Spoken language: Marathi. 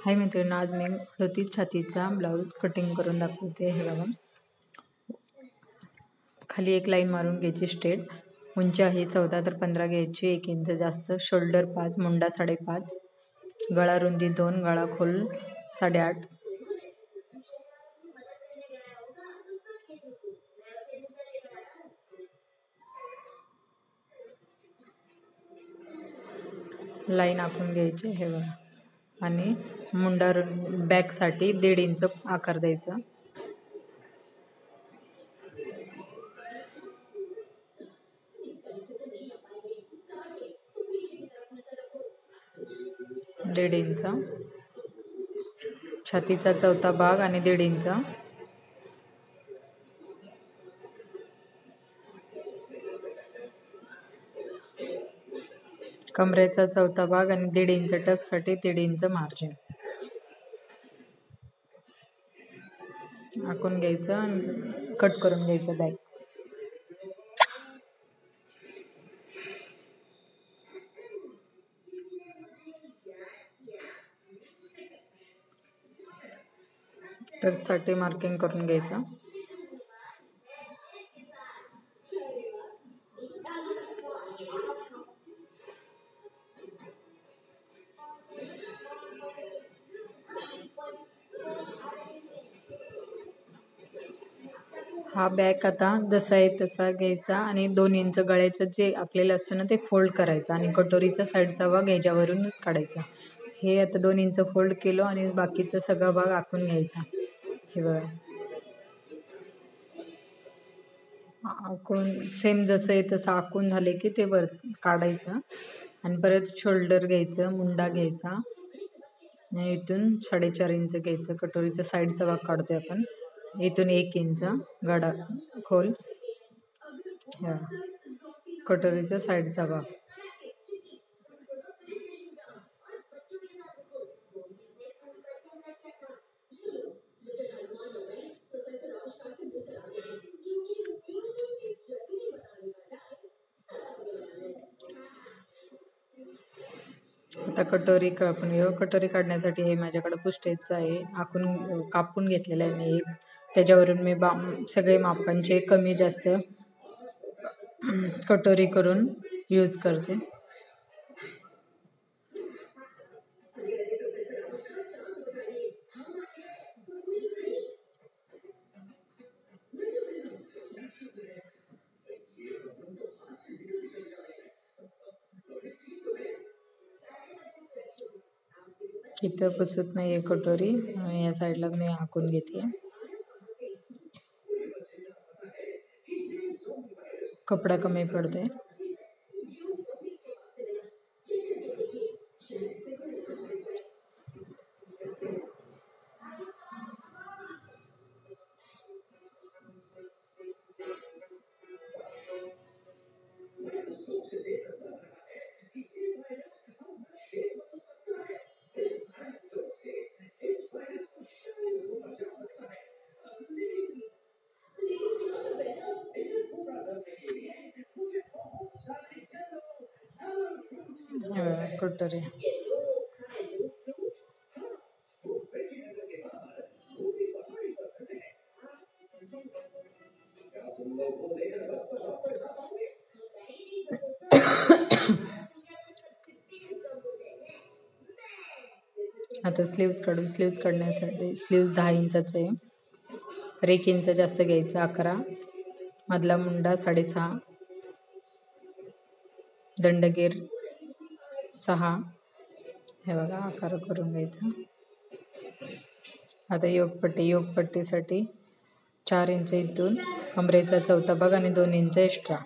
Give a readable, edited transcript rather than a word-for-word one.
हाय मित्रांनो, आज मी 38 छातीचा ब्लाऊज कटिंग करून दाखवते. हे बघा, खाली एक लाईन मारून घ्यायची स्ट्रेट. उंची आहे 14 तर 15 घ्यायची, 1 इंच जास्त. शोल्डर 5, मुंडा 5.5, गळा रुंदी 2, गळा खोल 8.5. लाईन आखून घ्यायची. हे बघा, आणि मुंडा बॅकसाठी 1.5 इंच आकार द्यायचा. दीड इंच छातीचा चौथा भाग आणि 1.5 इंच. कमरेचा चौथा भाग आणि 1.5 इंच टक्ससाठी 1.5 इंच मार्जिन आखून घ्यायचं आणि कट करून घ्यायचं बॅक. टक्ससाठी मार्किंग करून घ्यायचं. हा बॅक आता जसा आहे तसा घ्यायचा आणि 2 इंच गळ्याचं जे आपल्याला असतं ना ते फोल्ड करायचं आणि कटोरीचा साईडचा भाग ह्याच्यावरूनच काढायचा. हे आता 2 इंच फोल्ड केलं आणि बाकीचा सगळा भाग आखून घ्यायचा. हे बघा, आखून सेम जसं आहे तसं आखून झाले की ते वर काढायचं आणि परत शोल्डर घ्यायचं, मुंडा घ्यायचा. इथून 4.5 इंच घ्यायचं. कटोरीचा साईडचा भाग काढतोय आपण. इथून 1 इंच गळा खोल, कटोरीचा साईडचा भाग. आता कटोरी कटोरी काढण्यासाठी हे माझ्याकडे पुस्टेजचं आहे. आखून कापून घेतलेलं आहे मी एक. त्याच्यावरून मी सगळे मापांचे कमी जास्त कटोरी करून यूज करते. इथं बसत नाहीये कटोरी, या साईडला मी आखून घेते. कपडा कमी पडते. कटोरी आता स्लीव्स काढू. स्लीव्स काढण्यासाठी स्लीव्स 10 इंचाचे आहे. तर 1 इंच जास्त घ्यायचं, 11. मधला मुंडा 6.5, दंडगीर 6. हे बघा, आकार करून घ्यायचा. आता योगपट्टीसाठी 4 इंच इथून, कमरेचा चौथा भाग आणि 2 इंच एक्स्ट्रा.